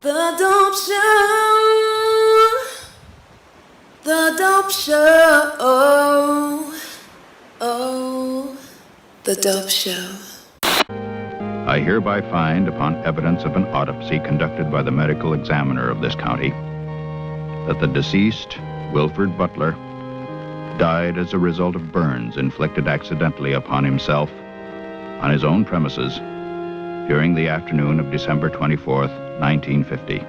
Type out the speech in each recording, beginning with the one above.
The Dope Show. The Dope Show. Oh, The Dope Show. I hereby find, upon evidence of an autopsy conducted by the medical examiner of this county, that the deceased, Wilfred Butler, died as a result of burns inflicted accidentally upon himself on his own premises during the afternoon of December 24th, 1950.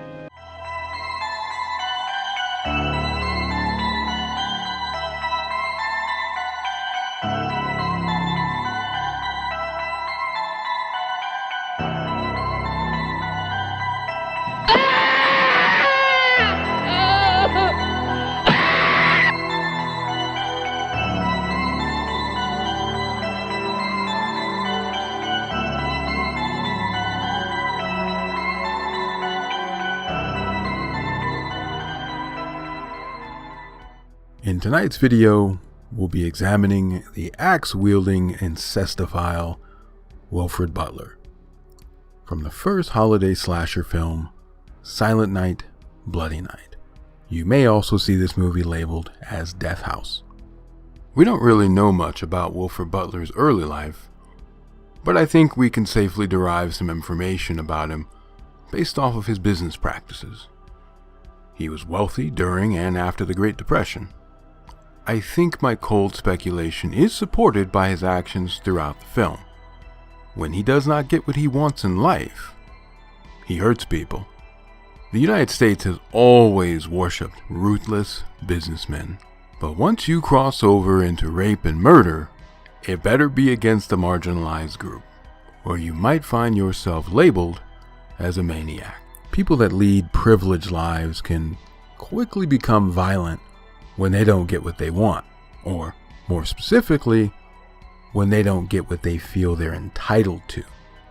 In tonight's video, we'll be examining the axe-wielding incestophile Wilfred Butler from the first holiday slasher film, Silent Night, Bloody Night. You may also see this movie labeled as Death House. We don't really know much about Wilfred Butler's early life, but I think we can safely derive some information about him based off of his business practices. He was wealthy during and after the Great Depression. I think my cold speculation is supported by his actions throughout the film. When he does not get what he wants in life, he hurts people. The United States has always worshipped ruthless businessmen, but once you cross over into rape and murder, it better be against a marginalized group, or you might find yourself labeled as a maniac. People that lead privileged lives can quickly become violent when they don't get what they want, or more specifically, when they don't get what they feel they're entitled to.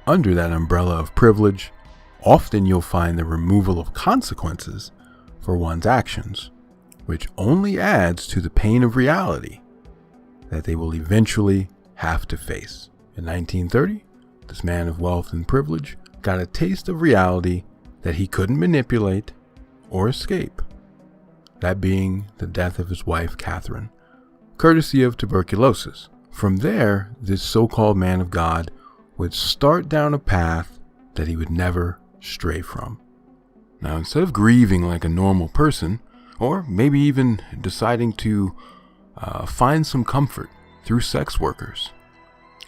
Under that umbrella of privilege, often you'll find the removal of consequences for one's actions, which only adds to the pain of reality that they will eventually have to face. In 1930, this man of wealth and privilege got a taste of reality that he couldn't manipulate or escape. That being the death of his wife, Catherine, courtesy of tuberculosis. From there, this so-called man of God would start down a path that he would never stray from. Now, instead of grieving like a normal person, or maybe even deciding to find some comfort through sex workers,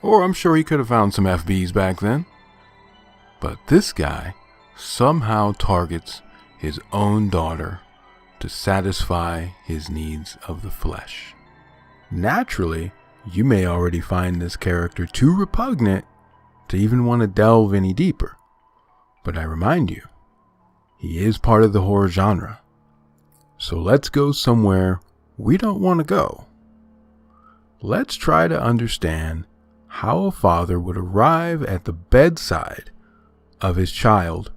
or I'm sure he could have found some FBs back then, but this guy somehow targets his own daughter to satisfy his needs of the flesh. Naturally, you may already find this character too repugnant to even want to delve any deeper, but I remind you, he is part of the horror genre. So let's go somewhere we don't want to go. Let's try to understand how a father would arrive at the bedside of his child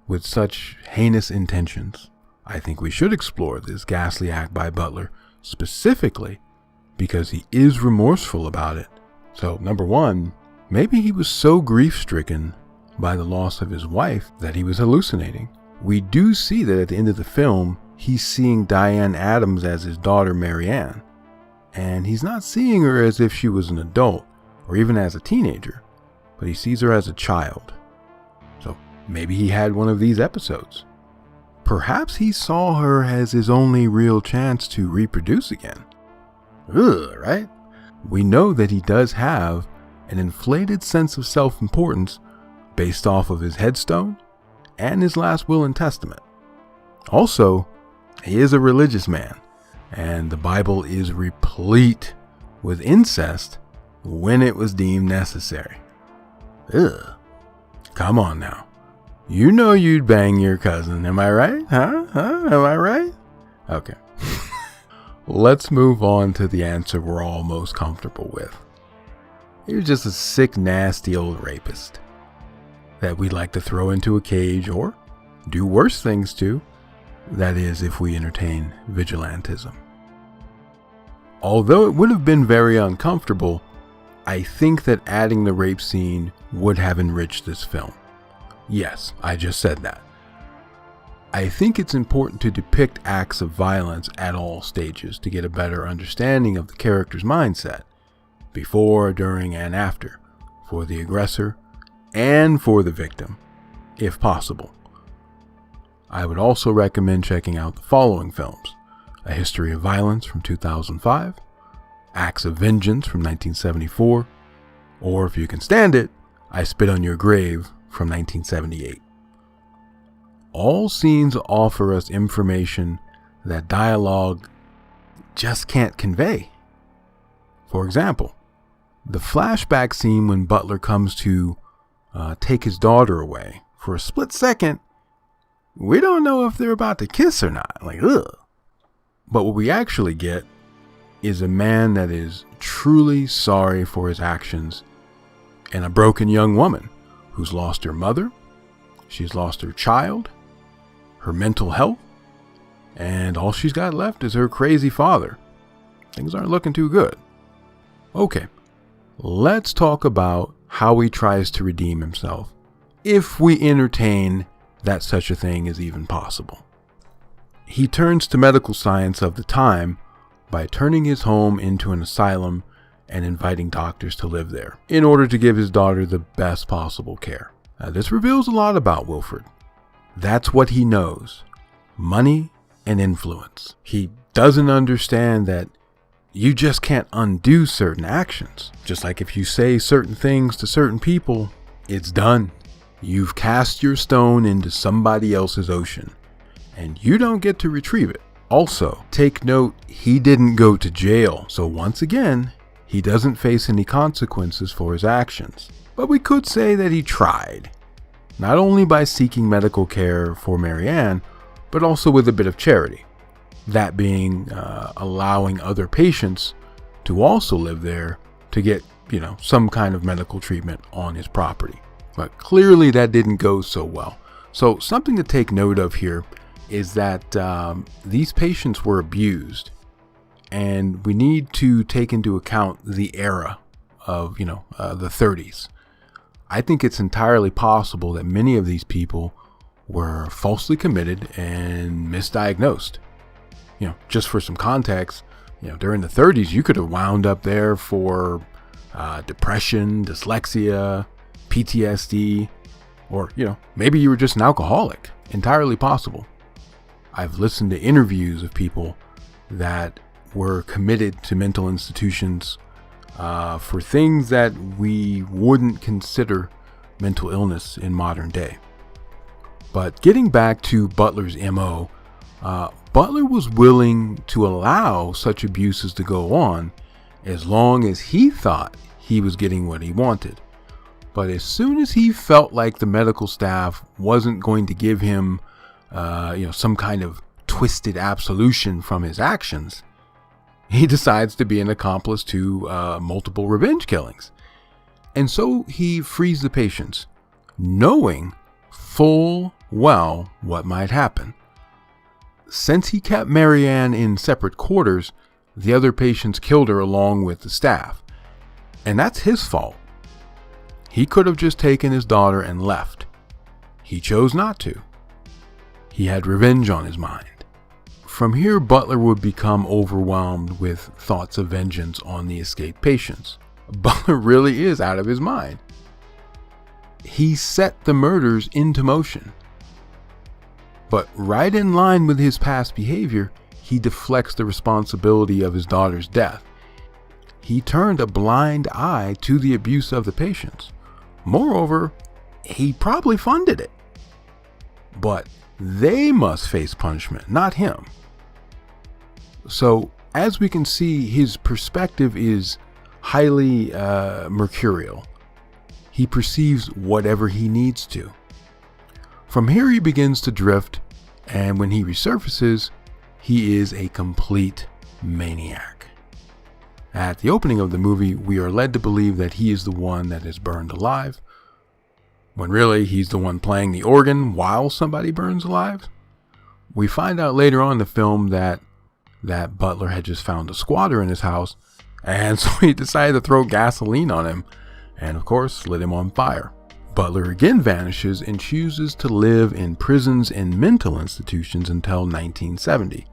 with such heinous intentions. I think we should explore this ghastly act by Butler, specifically because he is remorseful about it. So, number one, maybe he was so grief-stricken by the loss of his wife that he was hallucinating. We do see that at the end of the film, he's seeing Diane Adams as his daughter Marianne, and he's not seeing her as if she was an adult or even as a teenager, but he sees her as a child. So maybe he had one of these episodes. Perhaps he saw her as his only real chance to reproduce again. Ugh, right? We know that he does have an inflated sense of self-importance based off of his headstone and his last will and testament. Also, he is a religious man, and the Bible is replete with incest when it was deemed necessary. Ugh. Come on now. You know you'd bang your cousin, am I right? Huh? Am I right? Okay. Let's move on to the answer we're all most comfortable with. He was just a sick, nasty old rapist that we'd like to throw into a cage or do worse things to. That is, if we entertain vigilantism. Although it would have been very uncomfortable, I think that adding the rape scene would have enriched this film. Yes, I just said that. I think it's important to depict acts of violence at all stages to get a better understanding of the character's mindset, before, during, and after, for the aggressor and for the victim, if possible. I would also recommend checking out the following films: A History of Violence from 2005, Acts of Vengeance from 1974, or if you can stand it, I Spit on Your Grave from 1978. All scenes offer us information that dialogue just can't convey. For example, the flashback scene when Butler comes to take his daughter away. For a split second, we don't know if they're about to kiss or not. Like, ugh. But what we actually get is a man that is truly sorry for his actions, and a broken young woman who's lost her mother, she's lost her child, her mental health, and all she's got left is her crazy father. Things aren't looking too good. Okay, let's talk about how he tries to redeem himself, if we entertain that such a thing is even possible. He turns to medical science of the time by turning his home into an asylum and inviting doctors to live there in order to give his daughter the best possible care. Now, this reveals a lot about Wilfred. That's what he knows: money and influence. He doesn't understand that you just can't undo certain actions. Just like if you say certain things to certain people, it's done. You've cast your stone into somebody else's ocean, and you don't get to retrieve it. Also, take note, he didn't go to jail, so once again, he doesn't face any consequences for his actions. But we could say that he tried, not only by seeking medical care for Marianne, but also with a bit of charity. That being allowing other patients to also live there to get, some kind of medical treatment on his property. But clearly that didn't go so well. So something to take note of here is that these patients were abused, and we need to take into account the era of, the 30s. I think it's entirely possible that many of these people were falsely committed and misdiagnosed. Just for some context, during the 30s, you could have wound up there for depression, dyslexia, PTSD, or, maybe you were just an alcoholic. Entirely possible. I've listened to interviews of people that were committed to mental institutions for things that we wouldn't consider mental illness in modern day. But getting back to Butler's MO, Butler was willing to allow such abuses to go on as long as he thought he was getting what he wanted. But as soon as he felt like the medical staff wasn't going to give him some kind of twisted absolution from his actions, he decides to be an accomplice to multiple revenge killings. And so he frees the patients, knowing full well what might happen. Since he kept Marianne in separate quarters, the other patients killed her along with the staff. And that's his fault. He could have just taken his daughter and left. He chose not to. He had revenge on his mind. From here, Butler would become overwhelmed with thoughts of vengeance on the escaped patients. Butler really is out of his mind. He set the murders into motion. But right in line with his past behavior, he deflects the responsibility of his daughter's death. He turned a blind eye to the abuse of the patients. Moreover, he probably funded it. But they must face punishment, not him. So, as we can see, his perspective is highly mercurial. He perceives whatever he needs to. From here, he begins to drift, and when he resurfaces, he is a complete maniac. At the opening of the movie, we are led to believe that he is the one that is burned alive, when really he's the one playing the organ while somebody burns alive. We find out later on in the film that Butler had just found a squatter in his house, and so he decided to throw gasoline on him, and of course lit him on fire. Butler again vanishes and chooses to live in prisons and mental institutions until 1970.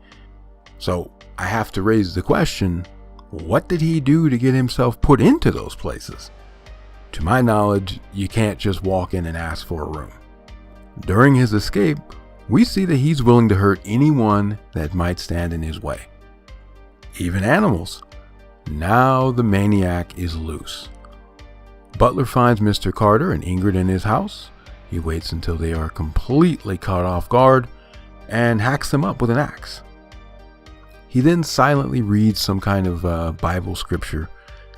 So I have to raise the question, what did he do to get himself put into those places? To my knowledge, you can't just walk in and ask for a room. During his escape, we see that he's willing to hurt anyone that might stand in his way. Even animals. Now the maniac is loose. Butler finds Mr. Carter and Ingrid in his house. He waits until they are completely caught off guard and hacks them up with an axe. He then silently reads some kind of Bible scripture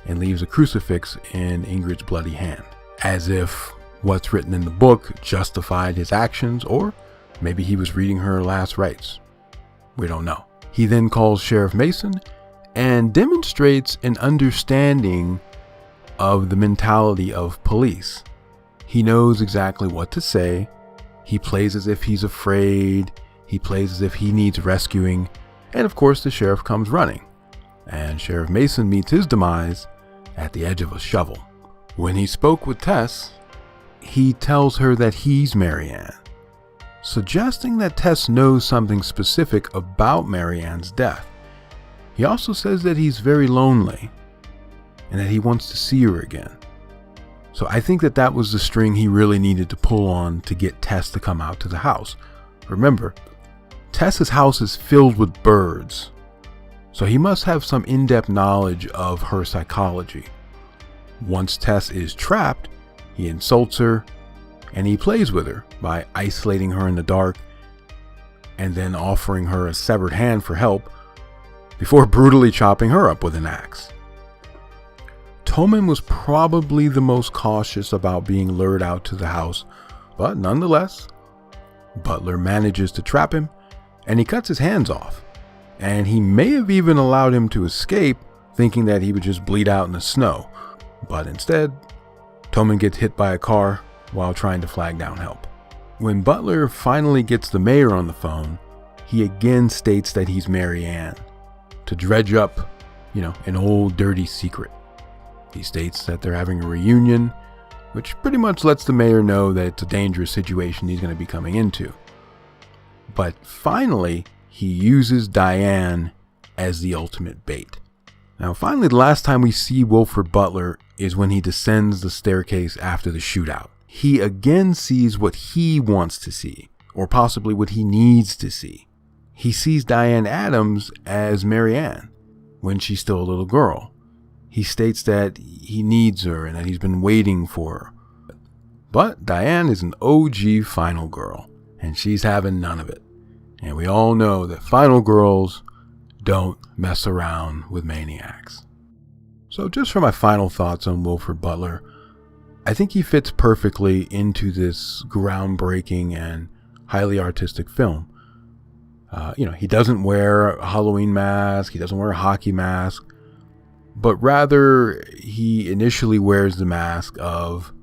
and leaves a crucifix in Ingrid's bloody hand, as if what's written in the book justified his actions, or maybe he was reading her last rites. We don't know. He then calls Sheriff Mason and demonstrates an understanding of the mentality of police. He knows exactly what to say. He plays as if he's afraid. He plays as if he needs rescuing. And of course, the sheriff comes running. And Sheriff Mason meets his demise at the edge of a shovel. When he spoke with Tess, he tells her that he's Marianne, suggesting that Tess knows something specific about Marianne's death. He also says that he's very lonely and that he wants to see her again. So I think that was the string he really needed to pull on to get Tess to come out to the house. Remember, Tess's house is filled with birds, so he must have some in-depth knowledge of her psychology. Once Tess is trapped, he insults her and he plays with her by isolating her in the dark and then offering her a severed hand for help before brutally chopping her up with an axe. Toman was probably the most cautious about being lured out to the house, but nonetheless, Butler manages to trap him and he cuts his hands off. And he may have even allowed him to escape, thinking that he would just bleed out in the snow. But instead, Toman gets hit by a car while trying to flag down help. When Butler finally gets the mayor on the phone, he again states that he's Marianne, to dredge up, an old dirty secret. He states that they're having a reunion, which pretty much lets the mayor know that it's a dangerous situation he's going to be coming into. But finally, he uses Diane as the ultimate bait. Now, finally, the last time we see Wilfred Butler is when he descends the staircase after the shootout. He again sees what he wants to see, or possibly what he needs to see. He sees Diane Adams as Marianne when she's still a little girl. He states that he needs her and that he's been waiting for her. But Diane is an OG final girl, and she's having none of it. And we all know that final girls don't mess around with maniacs. So just for my final thoughts on Wilfred Butler, I think he fits perfectly into this groundbreaking and highly artistic film. He doesn't wear a Halloween mask, he doesn't wear a hockey mask, but rather he initially wears the mask of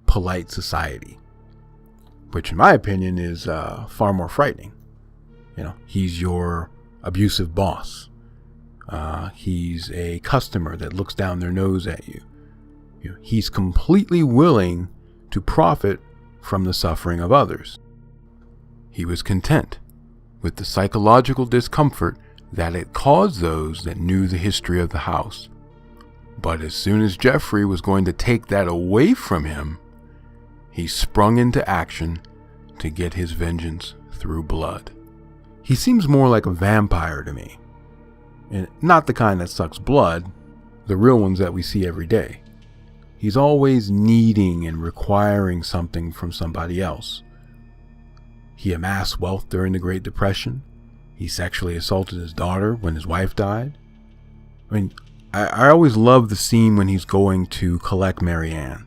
polite society, which in my opinion is far more frightening. He's your abusive boss. He's a customer that looks down their nose at you. He's completely willing to profit from the suffering of others. He was content with the psychological discomfort that it caused those that knew the history of the house. But as soon as Jeffrey was going to take that away from him, he sprung into action to get his vengeance through blood. He seems more like a vampire to me, and not the kind that sucks blood, the real ones that we see every day. He's always needing and requiring something from somebody else. He amassed wealth during the Great Depression. He sexually assaulted his daughter when his wife died. I always love the scene when he's going to collect Marianne.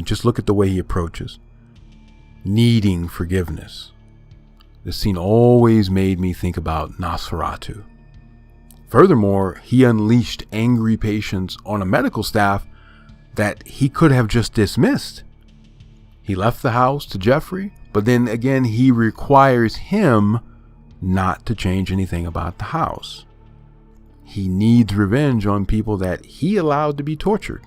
Just look at the way he approaches. Needing forgiveness. This scene always made me think about Nosferatu. Furthermore, he unleashed angry patients on a medical staff that he could have just dismissed. He left the house to Jeffrey, but then again he requires him not to change anything about the house. He needs revenge on people that he allowed to be tortured,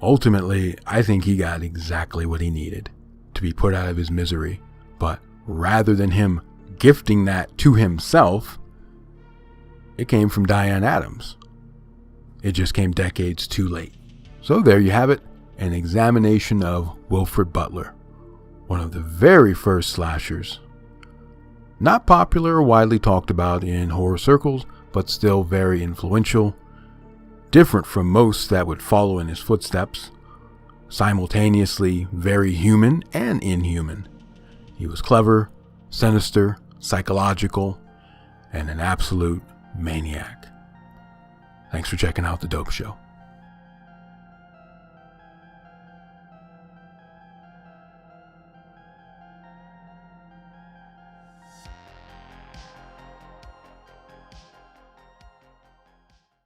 Ultimately, I think he got exactly what he needed to be put out of his misery. But rather than him gifting that to himself, it came from Diane Adams. It just came decades too late. So there you have it, an examination of Wilfred Butler, one of the very first slashers. Not popular or widely talked about in horror circles, but still very influential. Different from most that would follow in his footsteps. Simultaneously very human and inhuman. He was clever, sinister, psychological, and an absolute maniac. Thanks for checking out The Dope Show.